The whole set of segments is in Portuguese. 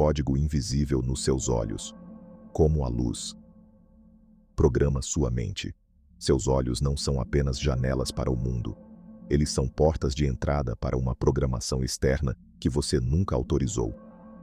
código invisível nos seus olhos. Como a luz programa sua mente. Seus olhos não são apenas janelas para o mundo. Eles são portas de entrada para uma programação externa que você nunca autorizou.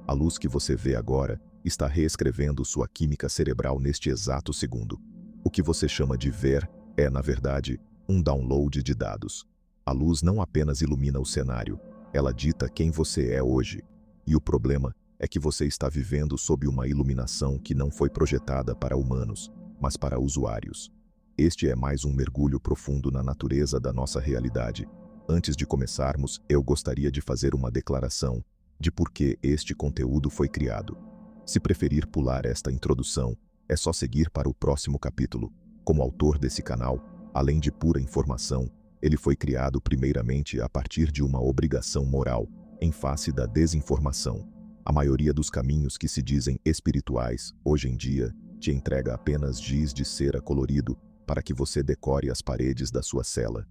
A luz que você vê agora está reescrevendo sua química cerebral neste exato segundo. O que você chama de ver é, na verdade, um download de dados. A luz não apenas ilumina o cenário, ela dita quem você é hoje. E o problema é que você está vivendo sob uma iluminação que não foi projetada para humanos, mas para usuários. Este é mais um mergulho profundo na natureza da nossa realidade. Antes de começarmos, eu gostaria de fazer uma declaração de por que este conteúdo foi criado. Se preferir pular esta introdução, é só seguir para o próximo capítulo. Como autor desse canal, além de pura informação, ele foi criado primeiramente a partir de uma obrigação moral, em face da desinformação. A maioria dos caminhos que se dizem espirituais, hoje em dia, te entrega apenas giz de cera colorido para que você decore as paredes da sua cela.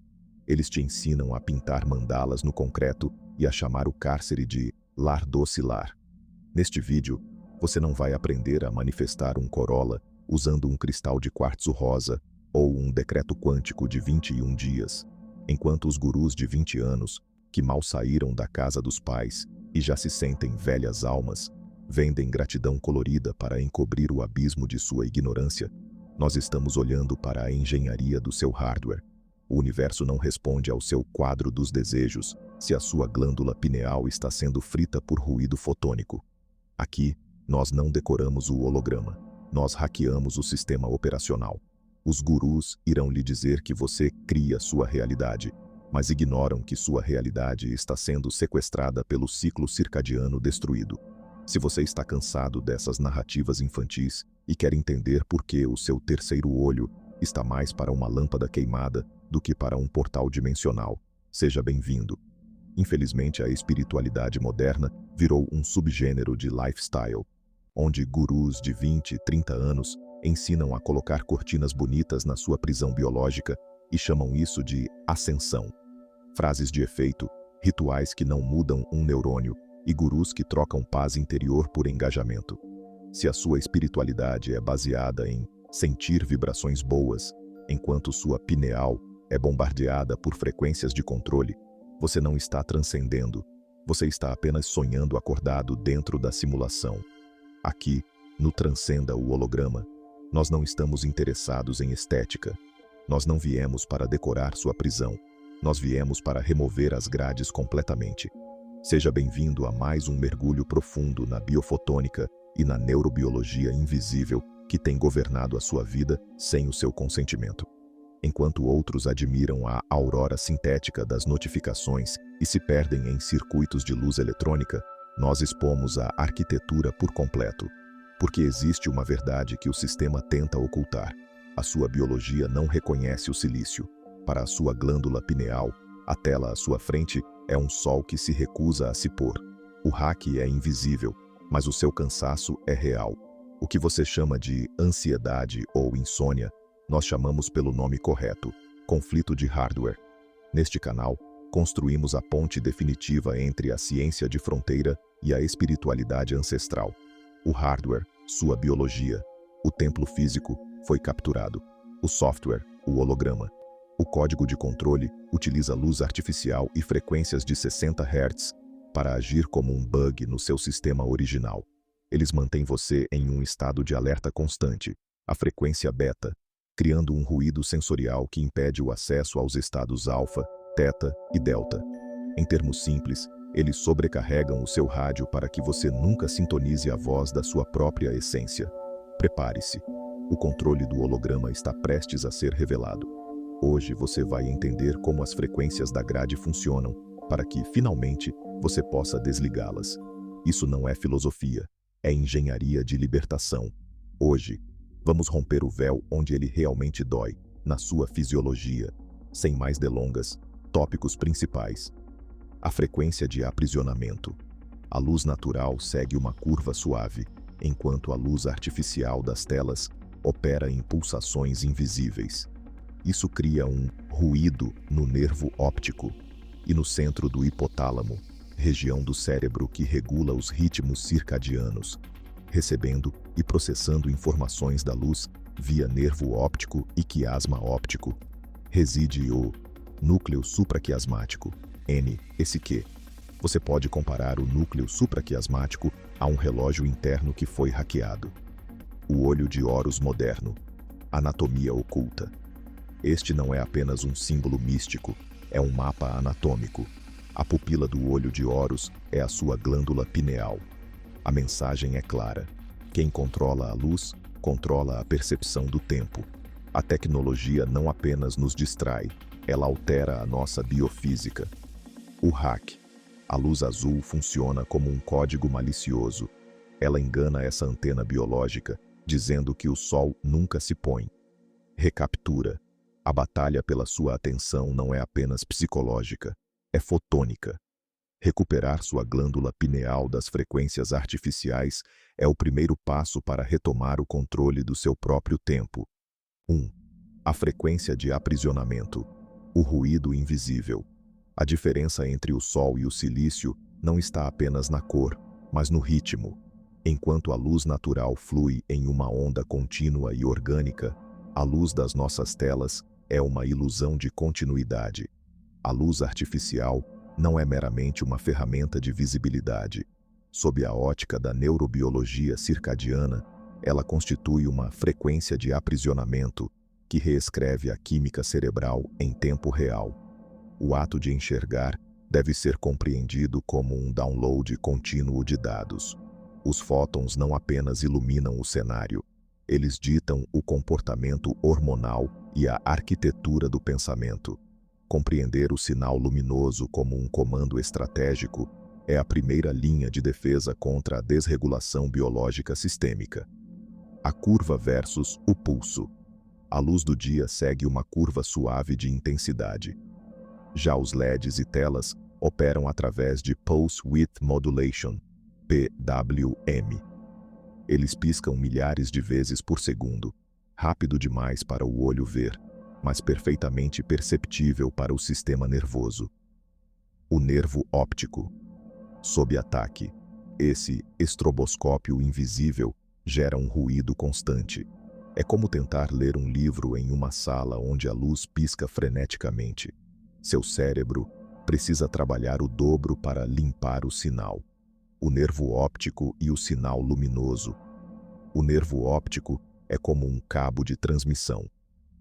Eles te ensinam a pintar mandalas no concreto e a chamar o cárcere de lar doce lar. Neste vídeo, você não vai aprender a manifestar um Corolla usando um cristal de quartzo rosa ou um decreto quântico de 21 dias, enquanto os gurus de 20 anos, que mal saíram da casa dos pais e já se sentem velhas almas, vendem gratidão colorida para encobrir o abismo de sua ignorância. Nós estamos olhando para a engenharia do seu hardware. O universo não responde ao seu quadro dos desejos se a sua glândula pineal está sendo frita por ruído fotônico. Aqui, nós não decoramos o holograma. Nós hackeamos o sistema operacional. Os gurus irão lhe dizer que você cria sua realidade, mas ignoram que sua realidade está sendo sequestrada pelo ciclo circadiano destruído. Se você está cansado dessas narrativas infantis e quer entender por que o seu terceiro olho está mais para uma lâmpada queimada do que para um portal dimensional, seja bem-vindo. Infelizmente, a espiritualidade moderna virou um subgênero de lifestyle, onde gurus de 20 e 30 anos ensinam a colocar cortinas bonitas na sua prisão biológica e chamam isso de ascensão. Frases de efeito, rituais que não mudam um neurônio e gurus que trocam paz interior por engajamento. Se a sua espiritualidade é baseada em sentir vibrações boas, enquanto sua pineal é bombardeada por frequências de controle, você não está transcendendo, você está apenas sonhando acordado dentro da simulação. Aqui, no Transcenda o Holograma, nós não estamos interessados em estética. Nós não viemos para decorar sua prisão. Nós viemos para remover as grades completamente. Seja bem-vindo a mais um mergulho profundo na biofotônica e na neurobiologia invisível que tem governado a sua vida sem o seu consentimento. Enquanto outros admiram a aurora sintética das notificações e se perdem em circuitos de luz eletrônica, nós expomos a arquitetura por completo. Porque existe uma verdade que o sistema tenta ocultar. A sua biologia não reconhece o silício. Para a sua glândula pineal, a tela à sua frente é um sol que se recusa a se pôr. O hack é invisível, mas o seu cansaço é real. O que você chama de ansiedade ou insônia, nós chamamos pelo nome correto, conflito de hardware. Neste canal, construímos a ponte definitiva entre a ciência de fronteira e a espiritualidade ancestral. O hardware, sua biologia, o templo físico, foi capturado. O software, o holograma. O código de controle utiliza luz artificial e frequências de 60 Hz para agir como um bug no seu sistema original. Eles mantêm você em um estado de alerta constante, a frequência beta, criando um ruído sensorial que impede o acesso aos estados alfa, teta e delta. Em termos simples, eles sobrecarregam o seu rádio para que você nunca sintonize a voz da sua própria essência. Prepare-se. O controle do holograma está prestes a ser revelado. Hoje você vai entender como as frequências da grade funcionam, para que, finalmente, você possa desligá-las. Isso não é filosofia, é engenharia de libertação. Hoje, vamos romper o véu onde ele realmente dói, na sua fisiologia. Sem mais delongas, tópicos principais. A frequência de aprisionamento. A luz natural segue uma curva suave, enquanto a luz artificial das telas opera em pulsações invisíveis. Isso cria um ruído no nervo óptico e no centro do hipotálamo. região do cérebro que regula os ritmos circadianos, recebendo e processando informações da luz via nervo óptico e quiasma óptico, reside o núcleo supraquiasmático, NSQ. Você pode comparar o núcleo supraquiasmático a um relógio interno que foi hackeado. O olho de Horus moderno. Anatomia oculta. Este não é apenas um símbolo místico, é um mapa anatômico. A pupila do olho de Horus é a sua glândula pineal. A mensagem é clara. Quem controla a luz, controla a percepção do tempo. A tecnologia não apenas nos distrai, ela altera a nossa biofísica. O hack. A luz azul funciona como um código malicioso. Ela engana essa antena biológica, dizendo que o sol nunca se põe. Recaptura. A batalha pela sua atenção não é apenas psicológica, é fotônica. Recuperar sua glândula pineal das frequências artificiais é o primeiro passo para retomar o controle do seu próprio tempo. 1. A frequência de aprisionamento. O ruído invisível. A diferença entre o sol e o silício não está apenas na cor, mas no ritmo. Enquanto a luz natural flui em uma onda contínua e orgânica, a luz das nossas telas é uma ilusão de continuidade. A luz artificial não é meramente uma ferramenta de visibilidade. Sob a ótica da neurobiologia circadiana, ela constitui uma frequência de aprisionamento que reescreve a química cerebral em tempo real. O ato de enxergar deve ser compreendido como um download contínuo de dados. Os fótons não apenas iluminam o cenário, eles ditam o comportamento hormonal e a arquitetura do pensamento. Compreender o sinal luminoso como um comando estratégico é a primeira linha de defesa contra a desregulação biológica sistêmica. A curva versus o pulso. A luz do dia segue uma curva suave de intensidade. Já os LEDs e telas operam através de Pulse Width Modulation, PWM. Eles piscam milhares de vezes por segundo, rápido demais para o olho ver, mas perfeitamente perceptível para o sistema nervoso. O nervo óptico. Sob ataque, esse estroboscópio invisível gera um ruído constante. É como tentar ler um livro em uma sala onde a luz pisca freneticamente. Seu cérebro precisa trabalhar o dobro para limpar o sinal. O nervo óptico e o sinal luminoso. O nervo óptico é como um cabo de transmissão.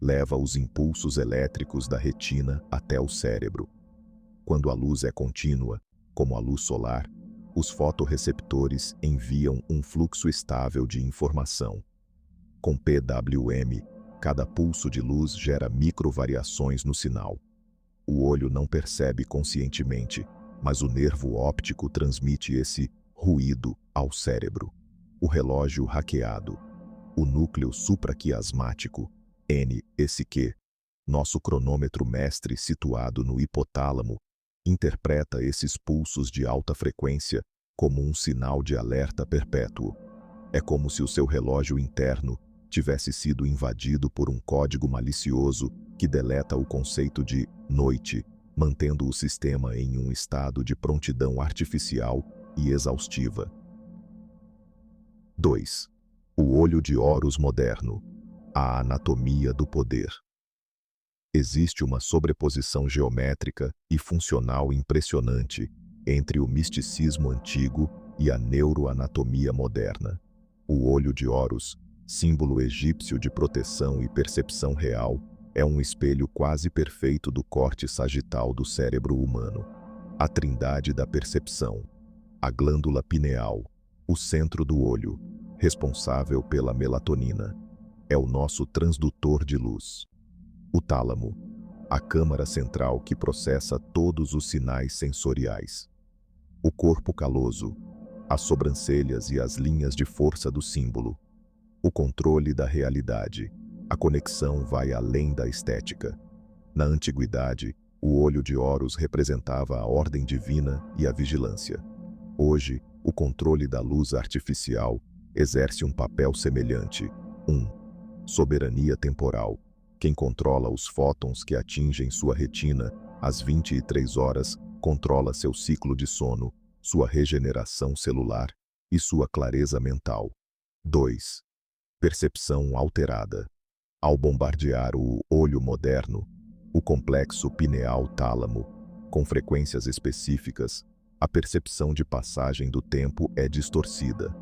Leva os impulsos elétricos da retina até o cérebro. Quando a luz é contínua, como a luz solar, os fotorreceptores enviam um fluxo estável de informação. Com PWM, cada pulso de luz gera microvariações no sinal. O olho não percebe conscientemente, mas o nervo óptico transmite esse ruído ao cérebro. O relógio hackeado. O núcleo supraquiasmático, NSQ, nosso cronômetro mestre situado no hipotálamo, interpreta esses pulsos de alta frequência como um sinal de alerta perpétuo. É como se o seu relógio interno tivesse sido invadido por um código malicioso que deleta o conceito de noite, mantendo o sistema em um estado de prontidão artificial e exaustiva. 2. O olho de Horus moderno. A anatomia do poder. Existe uma sobreposição geométrica e funcional impressionante entre o misticismo antigo e a neuroanatomia moderna. O olho de Horus, símbolo egípcio de proteção e percepção real, é um espelho quase perfeito do corte sagital do cérebro humano. A trindade da percepção. A glândula pineal, o centro do olho, responsável pela melatonina. É o nosso transdutor de luz. O tálamo, a câmara central que processa todos os sinais sensoriais. O corpo caloso, as sobrancelhas e as linhas de força do símbolo. O controle da realidade. A conexão vai além da estética. Na antiguidade, o olho de Horus representava a ordem divina e a vigilância. Hoje, o controle da luz artificial exerce um papel semelhante. 1. Soberania temporal. Quem controla os fótons que atingem sua retina às 23 horas controla seu ciclo de sono, sua regeneração celular e sua clareza mental. 2. Percepção alterada. Ao bombardear o olho moderno, o complexo pineal-tálamo, com frequências específicas, a percepção de passagem do tempo é distorcida.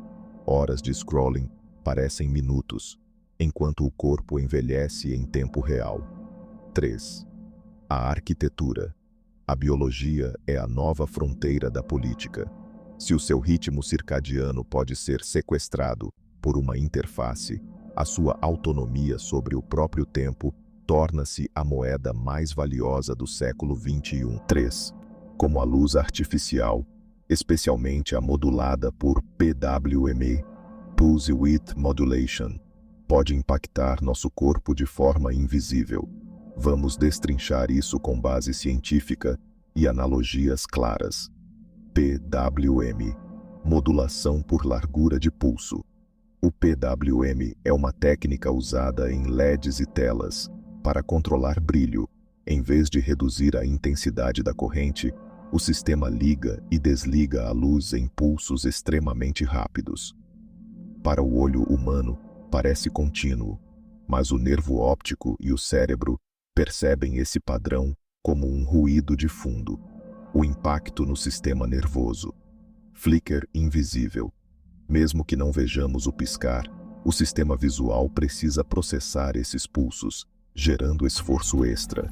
Horas de scrolling parecem minutos, enquanto o corpo envelhece em tempo real. 3. A arquitetura. A biologia é a nova fronteira da política. Se o seu ritmo circadiano pode ser sequestrado por uma interface, a sua autonomia sobre o próprio tempo torna-se a moeda mais valiosa do século XXI. 3. Como a luz artificial, especialmente a modulada por PWME, Pulse Width Modulation, pode impactar nosso corpo de forma invisível. Vamos destrinchar isso com base científica e analogias claras. PWM, modulação por largura de pulso. O PWM é uma técnica usada em LEDs e telas para controlar brilho. Em vez de reduzir a intensidade da corrente, o sistema liga e desliga a luz em pulsos extremamente rápidos. Para o olho humano, parece contínuo, mas o nervo óptico e o cérebro percebem esse padrão como um ruído de fundo. O impacto no sistema nervoso. Flicker invisível. Mesmo que não vejamos o piscar, o sistema visual precisa processar esses pulsos, gerando esforço extra.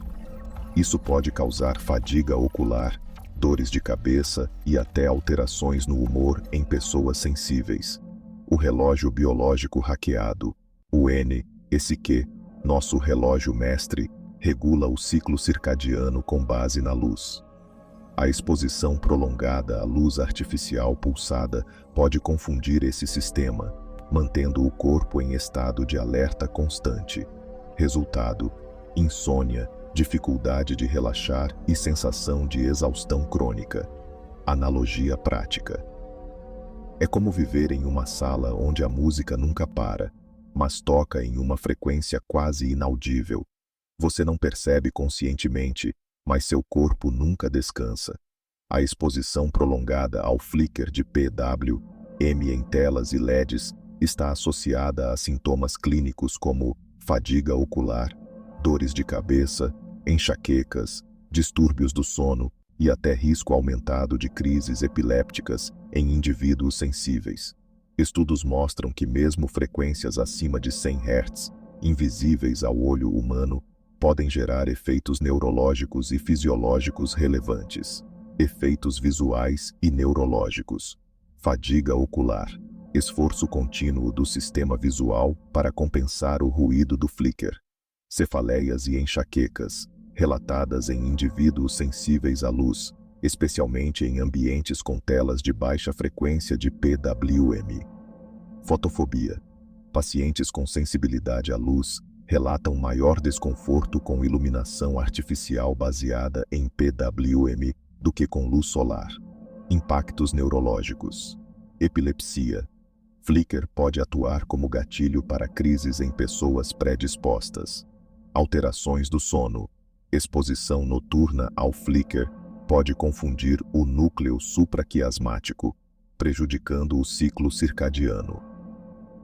Isso pode causar fadiga ocular, dores de cabeça e até alterações no humor em pessoas sensíveis. O relógio biológico hackeado, o NSQ, nosso relógio mestre, regula o ciclo circadiano com base na luz. A exposição prolongada à luz artificial pulsada pode confundir esse sistema, mantendo o corpo em estado de alerta constante. Resultado: insônia, dificuldade de relaxar e sensação de exaustão crônica. Analogia prática. É como viver em uma sala onde a música nunca para, mas toca em uma frequência quase inaudível. Você não percebe conscientemente, mas seu corpo nunca descansa. A exposição prolongada ao flicker de PWM em telas e LEDs está associada a sintomas clínicos como fadiga ocular, dores de cabeça, enxaquecas, distúrbios do sono e até risco aumentado de crises epilépticas em indivíduos sensíveis. Estudos mostram que mesmo frequências acima de 100 Hz, invisíveis ao olho humano, podem gerar efeitos neurológicos e fisiológicos relevantes. Efeitos visuais e neurológicos. Fadiga ocular. Esforço contínuo do sistema visual para compensar o ruído do flicker. Cefaleias e enxaquecas, relatadas em indivíduos sensíveis à luz, especialmente em ambientes com telas de baixa frequência de PWM. Fotofobia. Pacientes com sensibilidade à luz relatam maior desconforto com iluminação artificial baseada em PWM do que com luz solar. Impactos neurológicos. Epilepsia. Flicker pode atuar como gatilho para crises em pessoas predispostas. Alterações do sono. Exposição noturna ao flicker pode confundir o núcleo supraquiasmático, prejudicando o ciclo circadiano.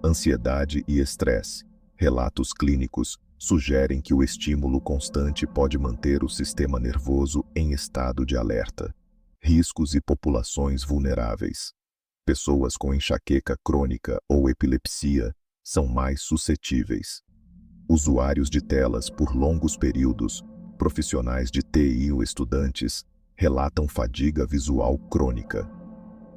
Ansiedade e estresse. Relatos clínicos sugerem que o estímulo constante pode manter o sistema nervoso em estado de alerta. Riscos e populações vulneráveis. Pessoas com enxaqueca crônica ou epilepsia são mais suscetíveis. Usuários de telas por longos períodos, profissionais de TI ou estudantes, relatam fadiga visual crônica.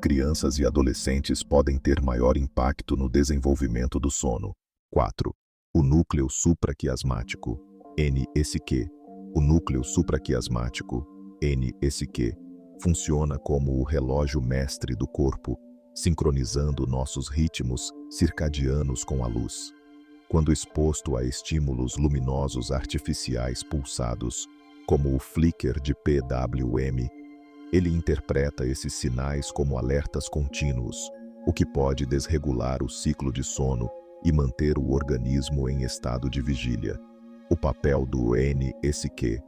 Crianças e adolescentes podem ter maior impacto no desenvolvimento do sono. 4. O núcleo supraquiasmático, NSQ. O núcleo supraquiasmático, NSQ, funciona como o relógio mestre do corpo, sincronizando nossos ritmos circadianos com a luz. Quando exposto a estímulos luminosos artificiais pulsados, como o flicker de PWM, ele interpreta esses sinais como alertas contínuos, o que pode desregular o ciclo de sono e manter o organismo em estado de vigília. O papel do NSQ.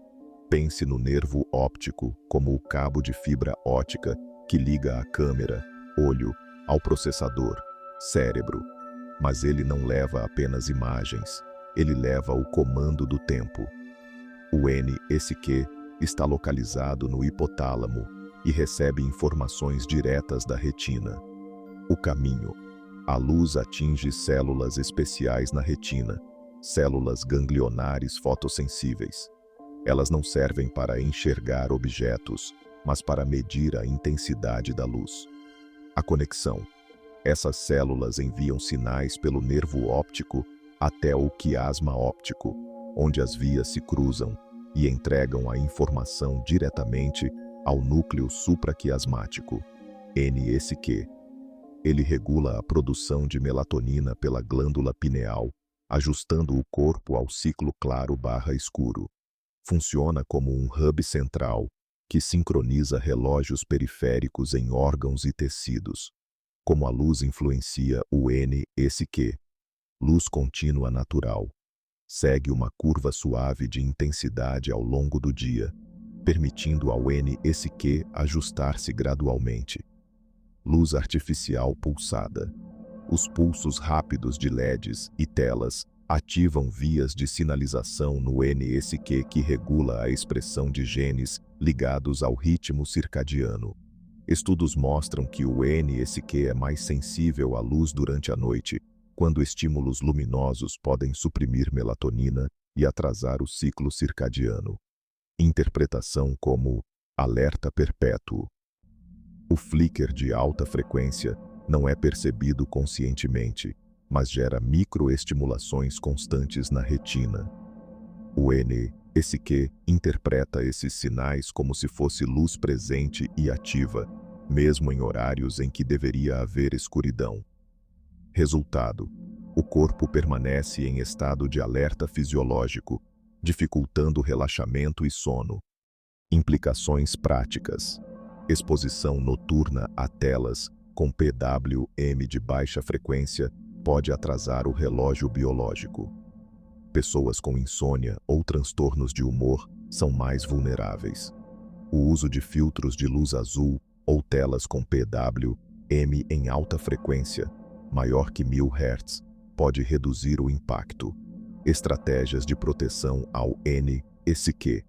Pense no nervo óptico como o cabo de fibra ótica que liga a câmera, olho, ao processador, cérebro. Mas ele não leva apenas imagens, ele leva o comando do tempo. O NSQ está localizado no hipotálamo e recebe informações diretas da retina. O caminho. A luz atinge células especiais na retina, células ganglionares fotossensíveis. Elas não servem para enxergar objetos, mas para medir a intensidade da luz. A conexão. Essas células enviam sinais pelo nervo óptico até o quiasma óptico, onde as vias se cruzam e entregam a informação diretamente ao núcleo supraquiasmático, NSQ. Ele regula a produção de melatonina pela glândula pineal, ajustando o corpo ao ciclo claro/escuro. Funciona como um hub central que sincroniza relógios periféricos em órgãos e tecidos. Como a luz influencia o NSQ? Luz contínua natural. Segue uma curva suave de intensidade ao longo do dia, permitindo ao NSQ ajustar-se gradualmente. Luz artificial pulsada. Os pulsos rápidos de LEDs e telas ativam vias de sinalização no NSQ que regula a expressão de genes ligados ao ritmo circadiano. Estudos mostram que o NSQ é mais sensível à luz durante a noite, quando estímulos luminosos podem suprimir melatonina e atrasar o ciclo circadiano. Interpretação como alerta perpétuo. O flicker de alta frequência não é percebido conscientemente, mas gera microestimulações constantes na retina. O NSQ interpreta esses sinais como se fosse luz presente e ativa, mesmo em horários em que deveria haver escuridão. Resultado: o corpo permanece em estado de alerta fisiológico, dificultando relaxamento e sono. Implicações práticas. Exposição noturna a telas com PWM de baixa frequência pode atrasar o relógio biológico. Pessoas com insônia ou transtornos de humor são mais vulneráveis. O uso de filtros de luz azul ou telas com PWM em alta frequência, maior que 1000 Hz, pode reduzir o impacto. Estratégias de proteção ao NSQ.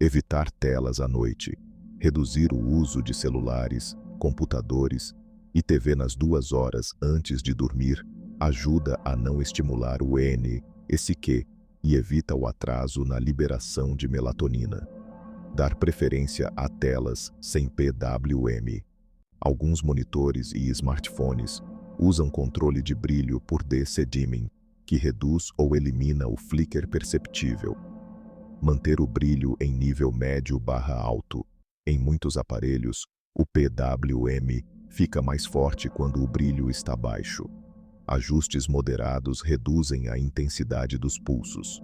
Evitar telas à noite. Reduzir o uso de celulares, computadores e TV nas 2 horas antes de dormir ajuda a não estimular o NSQ e evita o atraso na liberação de melatonina. Dar preferência a telas sem PWM. Alguns monitores e smartphones usam controle de brilho por DC Dimming, que reduz ou elimina o flicker perceptível. Manter o brilho em nível médio/alto. Em muitos aparelhos, o PWM fica mais forte quando o brilho está baixo. Ajustes moderados reduzem a intensidade dos pulsos.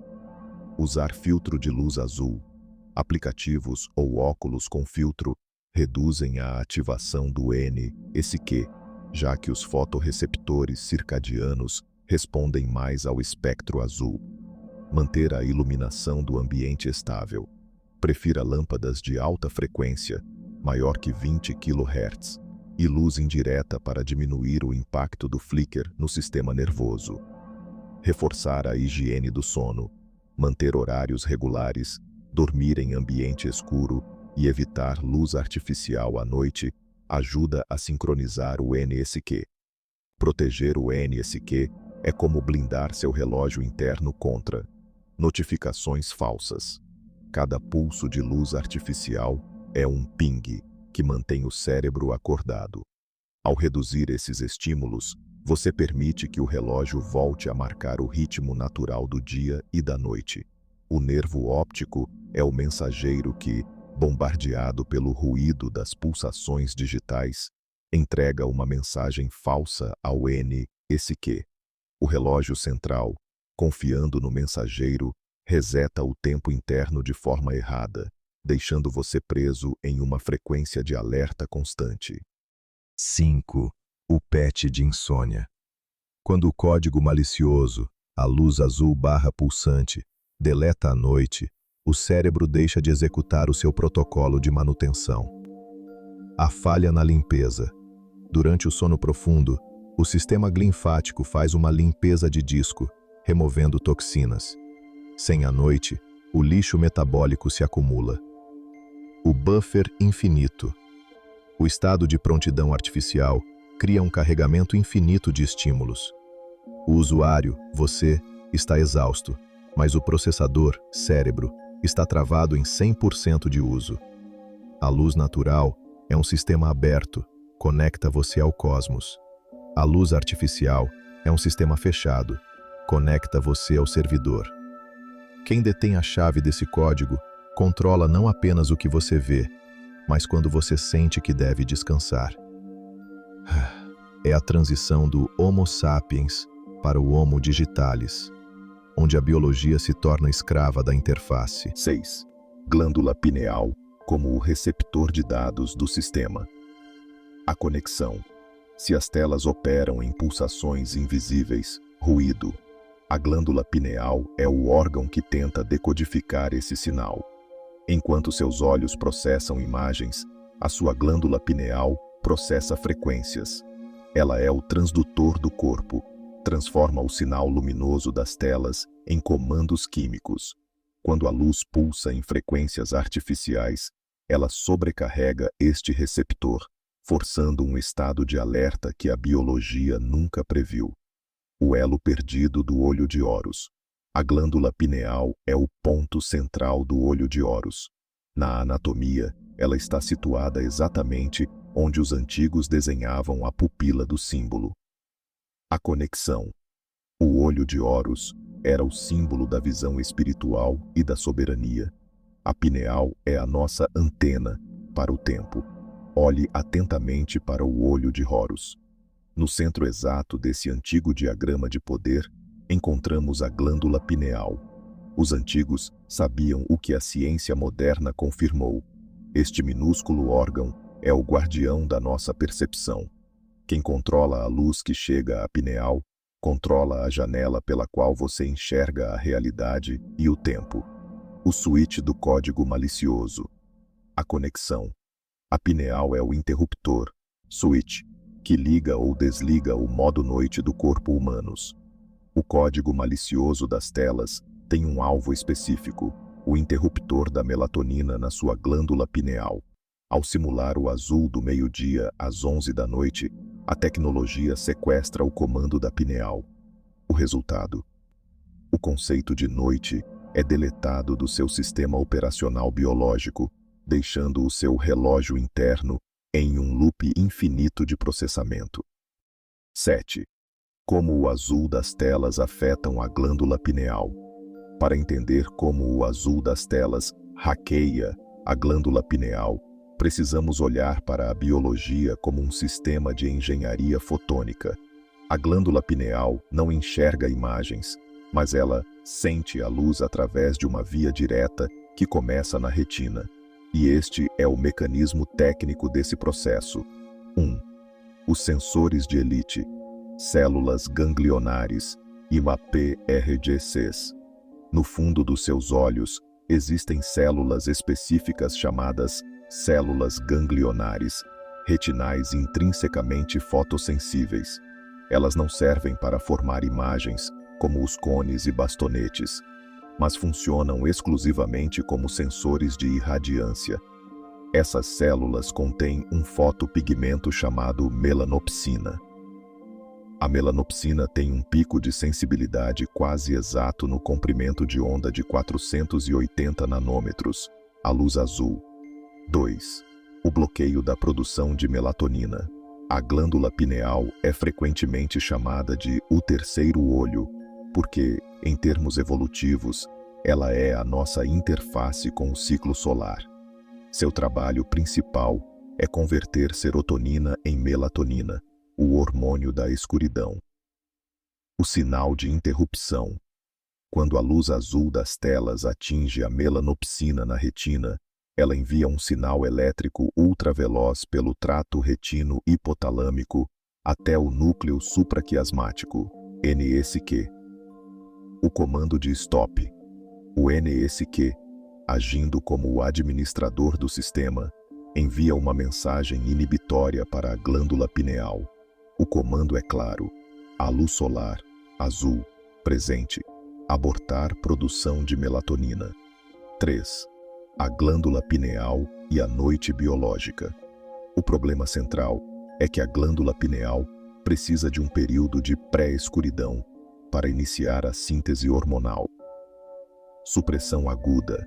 Usar filtro de luz azul. Aplicativos ou óculos com filtro reduzem a ativação do NSQ, já que os fotorreceptores circadianos respondem mais ao espectro azul. Manter a iluminação do ambiente estável. Prefira lâmpadas de alta frequência, maior que 20 kHz, e luz indireta para diminuir o impacto do flicker no sistema nervoso. Reforçar a higiene do sono. Manter horários regulares, dormir em ambiente escuro e evitar luz artificial à noite ajuda a sincronizar o NSQ. Proteger o NSQ é como blindar seu relógio interno contra notificações falsas. Cada pulso de luz artificial é um ping que mantém o cérebro acordado. Ao reduzir esses estímulos, você permite que o relógio volte a marcar o ritmo natural do dia e da noite. O nervo óptico é o mensageiro que, bombardeado pelo ruído das pulsações digitais, entrega uma mensagem falsa ao NSQ. O relógio central, confiando no mensageiro, reseta o tempo interno de forma errada, deixando você preso em uma frequência de alerta constante. 5. O patch de insônia. Quando o código malicioso, a luz azul/pulsante, deleta à noite, o cérebro deixa de executar o seu protocolo de manutenção. A falha na limpeza. Durante o sono profundo, o sistema linfático faz uma limpeza de disco, removendo toxinas. Sem a noite, o lixo metabólico se acumula. O buffer infinito. O estado de prontidão artificial cria um carregamento infinito de estímulos. O usuário, você, está exausto, mas o processador, cérebro, está travado em 100% de uso. A luz natural é um sistema aberto, conecta você ao cosmos. A luz artificial é um sistema fechado, conecta você ao servidor. Quem detém a chave desse código controla não apenas o que você vê, mas quando você sente que deve descansar. É a transição do Homo sapiens para o Homo digitalis, onde a biologia se torna escrava da interface. 6. Glândula pineal como o receptor de dados do sistema. A conexão. Se as telas operam em pulsações invisíveis, ruído, a glândula pineal é o órgão que tenta decodificar esse sinal. Enquanto seus olhos processam imagens, a sua glândula pineal processa frequências. Ela é o transdutor do corpo, transforma o sinal luminoso das telas em comandos químicos. Quando a luz pulsa em frequências artificiais, ela sobrecarrega este receptor, forçando um estado de alerta que a biologia nunca previu. O elo perdido do olho de Horus. A glândula pineal é o ponto central do olho de Horus. Na anatomia, ela está situada exatamente onde os antigos desenhavam a pupila do símbolo. A conexão. O olho de Horus era o símbolo da visão espiritual e da soberania. A pineal é a nossa antena para o tempo. Olhe atentamente para o olho de Horus. No centro exato desse antigo diagrama de poder, encontramos a glândula pineal. Os antigos sabiam o que a ciência moderna confirmou. Este minúsculo órgão é o guardião da nossa percepção. Quem controla a luz que chega à pineal, controla a janela pela qual você enxerga a realidade e o tempo. O switch do código malicioso. A conexão. A pineal é o interruptor, switch, que liga ou desliga o modo noite do corpo humanos. O código malicioso das telas tem um alvo específico, o interruptor da melatonina na sua glândula pineal. Ao simular o azul do meio-dia às 11 da noite, a tecnologia sequestra o comando da pineal. O resultado: o conceito de noite é deletado do seu sistema operacional biológico, deixando o seu relógio interno em um loop infinito de processamento. 7. Como o azul das telas afetam a glândula pineal. Para entender como o azul das telas hackeia a glândula pineal, precisamos olhar para a biologia como um sistema de engenharia fotônica. A glândula pineal não enxerga imagens, mas ela sente a luz através de uma via direta que começa na retina. E este é o mecanismo técnico desse processo. 1. Os sensores de elite, células ganglionares, IMAP-RGCs. No fundo dos seus olhos, existem células específicas chamadas células ganglionares, retinais intrinsecamente fotossensíveis. Elas não servem para formar imagens, como os cones e bastonetes, mas funcionam exclusivamente como sensores de irradiância. Essas células contêm um fotopigmento chamado melanopsina. A melanopsina tem um pico de sensibilidade quase exato no comprimento de onda de 480 nanômetros, a luz azul. 2. O bloqueio da produção de melatonina. A glândula pineal é frequentemente chamada de o terceiro olho, porque, em termos evolutivos, ela é a nossa interface com o ciclo solar. Seu trabalho principal é converter serotonina em melatonina, o hormônio da escuridão. O sinal de interrupção. Quando a luz azul das telas atinge a melanopsina na retina, ela envia um sinal elétrico ultraveloz pelo trato retino-hipotalâmico até o núcleo supraquiasmático, NSQ. O comando de stop. O NSQ agindo como o administrador do sistema, envia uma mensagem inibitória para a glândula pineal. O comando é claro: a luz solar, azul, presente, abortar produção de melatonina. 3. A glândula pineal e a noite biológica. O problema central é que a glândula pineal precisa de um período de pré-escuridão para iniciar a síntese hormonal. Supressão aguda.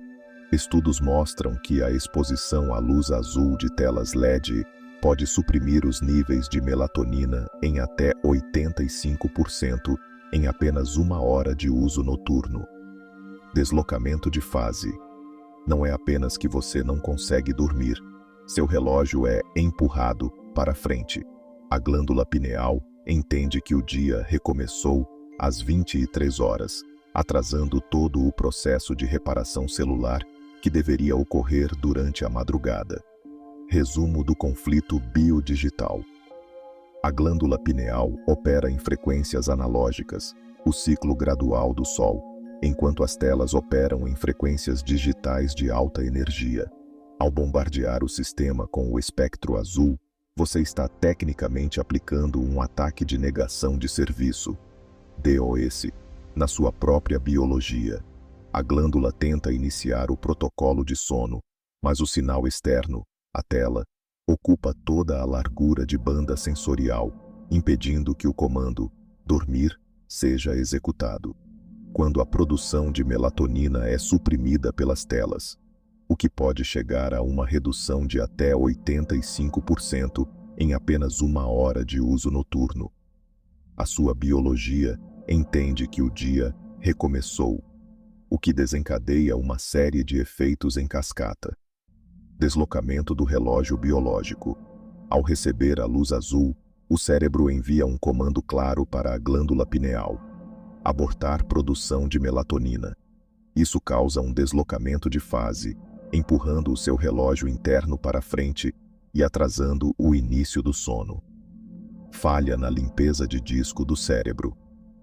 Estudos mostram que a exposição à luz azul de telas LED pode suprimir os níveis de melatonina em até 85% em apenas 1 hora de uso noturno. Deslocamento de fase. Não é apenas que você não consegue dormir, seu relógio é empurrado para frente. A glândula pineal entende que o dia recomeçou às 23 horas, atrasando todo o processo de reparação celular que deveria ocorrer durante a madrugada. Resumo do conflito biodigital. A glândula pineal opera em frequências analógicas, o ciclo gradual do Sol, enquanto as telas operam em frequências digitais de alta energia. Ao bombardear o sistema com o espectro azul, você está tecnicamente aplicando um ataque de negação de serviço, DOS, na sua própria biologia. A glândula tenta iniciar o protocolo de sono, mas o sinal externo, a tela, ocupa toda a largura de banda sensorial, impedindo que o comando dormir seja executado. Quando a produção de melatonina é suprimida pelas telas, o que pode chegar a uma redução de até 85% em apenas 1 hora de uso noturno. A sua biologia entende que o dia recomeçou, o que desencadeia uma série de efeitos em cascata. Deslocamento do relógio biológico. Ao receber a luz azul, o cérebro envia um comando claro para a glândula pineal: abortar produção de melatonina. Isso causa um deslocamento de fase, empurrando o seu relógio interno para frente e atrasando o início do sono. Falha na limpeza de disco do cérebro.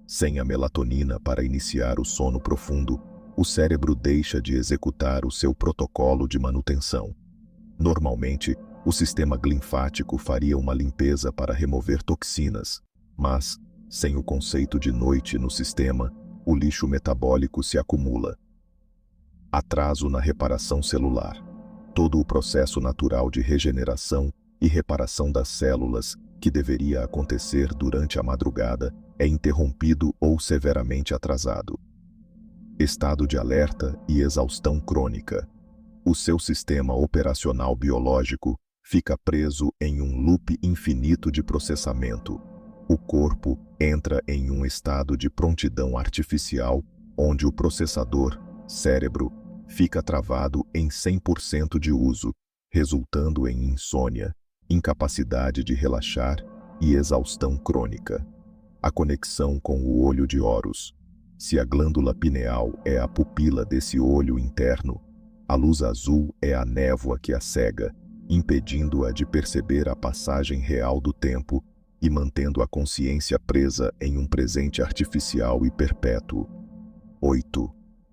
Sem a melatonina para iniciar o sono profundo, o cérebro deixa de executar o seu protocolo de manutenção. Normalmente, o sistema linfático faria uma limpeza para remover toxinas, mas, sem o conceito de noite no sistema, o lixo metabólico se acumula. Atraso na reparação celular. Todo o processo natural de regeneração e reparação das células, que deveria acontecer durante a madrugada, é interrompido ou severamente atrasado. Estado de alerta e exaustão crônica. O seu sistema operacional biológico fica preso em um loop infinito de processamento. O corpo entra em um estado de prontidão artificial, onde o processador, cérebro, fica travado em 100% de uso, resultando em insônia, incapacidade de relaxar e exaustão crônica. A conexão com o olho de Horus. Se a glândula pineal é a pupila desse olho interno, a luz azul é a névoa que a cega, impedindo-a de perceber a passagem real do tempo e mantendo a consciência presa em um presente artificial e perpétuo. 8.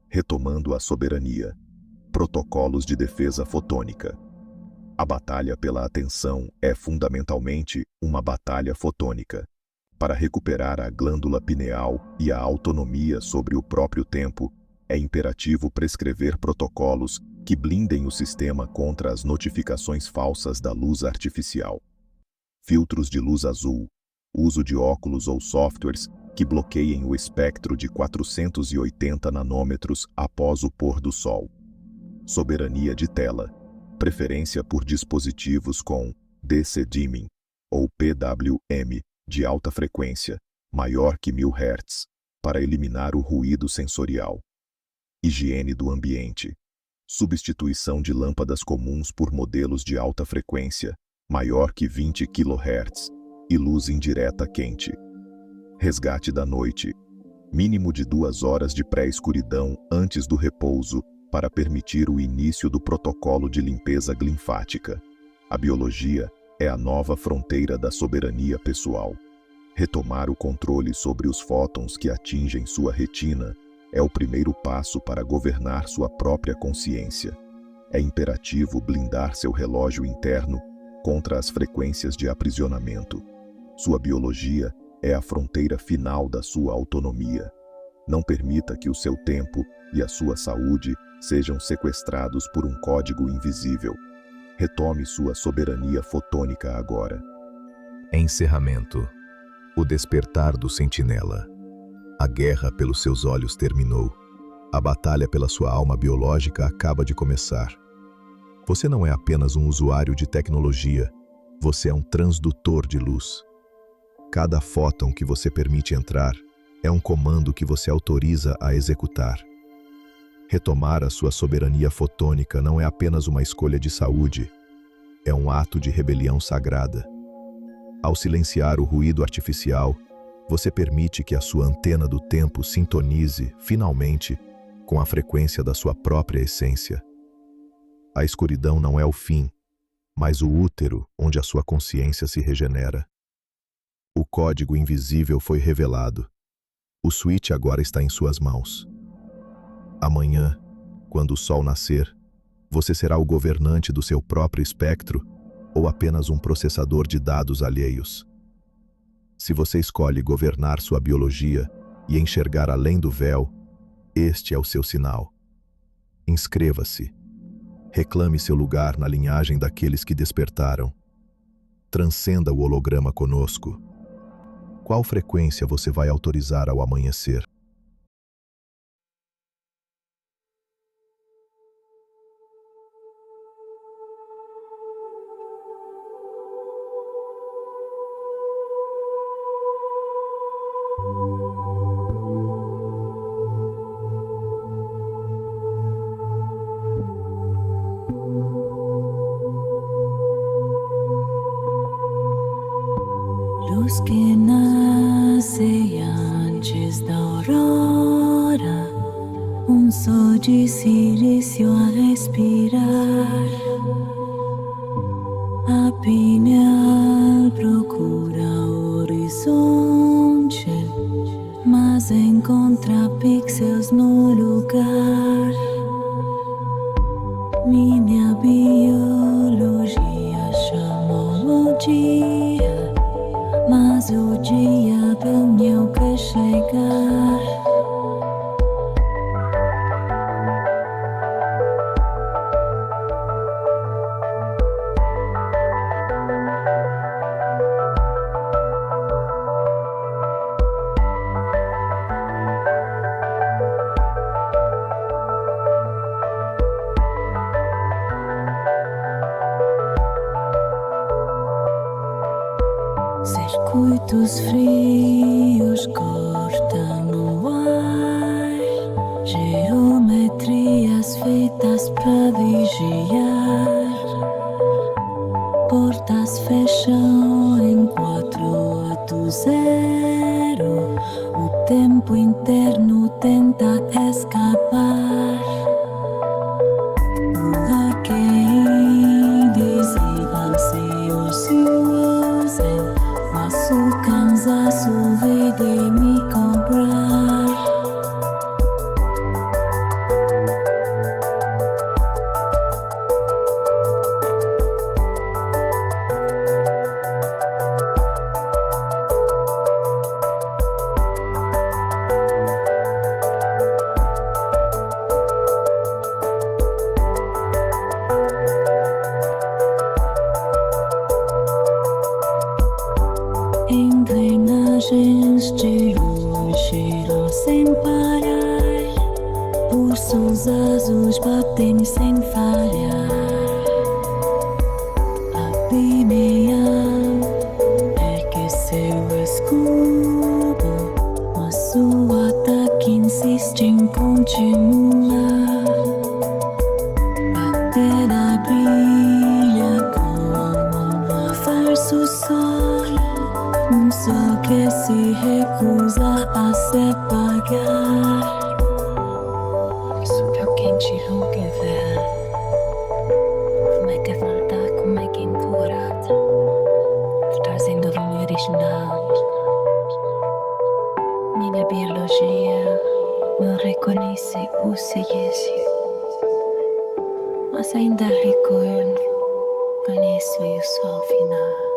Retomando a soberania. Protocolos de defesa fotônica. A batalha pela atenção é fundamentalmente uma batalha fotônica. Para recuperar a glândula pineal e a autonomia sobre o próprio tempo, é imperativo prescrever protocolos que blindem o sistema contra as notificações falsas da luz artificial. Filtros de luz azul, uso de óculos ou softwares que bloqueiem o espectro de 480 nanômetros após o pôr do sol. Soberania de tela, preferência por dispositivos com DC Dimming ou PWM de alta frequência, maior que 1000 Hz, para eliminar o ruído sensorial. Higiene do ambiente. Substituição de lâmpadas comuns por modelos de alta frequência, maior que 20 kHz, e luz indireta quente. Resgate da noite. Mínimo de 2 horas de pré-escuridão antes do repouso para permitir o início do protocolo de limpeza linfática. A biologia é a nova fronteira da soberania pessoal. Retomar o controle sobre os fótons que atingem sua retina, É o primeiro passo para governar sua própria consciência. É imperativo blindar seu relógio interno contra as frequências de aprisionamento. Sua biologia é a fronteira final da sua autonomia. Não permita que o seu tempo e a sua saúde sejam sequestrados por um código invisível. Retome sua soberania fotônica agora. Encerramento. O despertar do sentinela. A guerra pelos seus olhos terminou. A batalha pela sua alma biológica acaba de começar. Você não é apenas um usuário de tecnologia, você é um transdutor de luz. Cada fóton que você permite entrar é um comando que você autoriza a executar. Retomar a sua soberania fotônica não é apenas uma escolha de saúde, é um ato de rebelião sagrada. Ao silenciar o ruído artificial, você permite que a sua antena do tempo sintonize, finalmente, com a frequência da sua própria essência. A escuridão não é o fim, mas o útero onde a sua consciência se regenera. O código invisível foi revelado. O switch agora está em suas mãos. Amanhã, quando o sol nascer, você será o governante do seu próprio espectro ou apenas um processador de dados alheios. Se você escolhe governar sua biologia e enxergar além do véu, este é o seu sinal. Inscreva-se. Reclame seu lugar na linhagem daqueles que despertaram. Transcenda o holograma conosco. Qual frequência você vai autorizar ao amanhecer? Luz que nasce antes da aurora, sol de silício a respirar. A pineal procura o horizonte, mas encontra pixels no lugar. Minha biologia chamou o dia, mas o dia tenho que chegar. Circuitos frios cortam o ar, geometrias feitas para vigiar. Portas fecham em 480. O tempo interno tenta escapar. O ar que invisível se usem. Mas o cansaço veio de me comprar. Engrenagens de luz giram sem parar. Ursos azuis batem sem falhar. A pineal é que seu escudo, mas o ataque insiste em continuar. A terra brilha como um falso sol. Sol que se recusa a se apagar. Sopra quente não quer ver. Como é que falta, como é que incurada, trazendo o original. Minha biologia me reconhece. pussegesi. Mas ainda recordo conheço o sol final.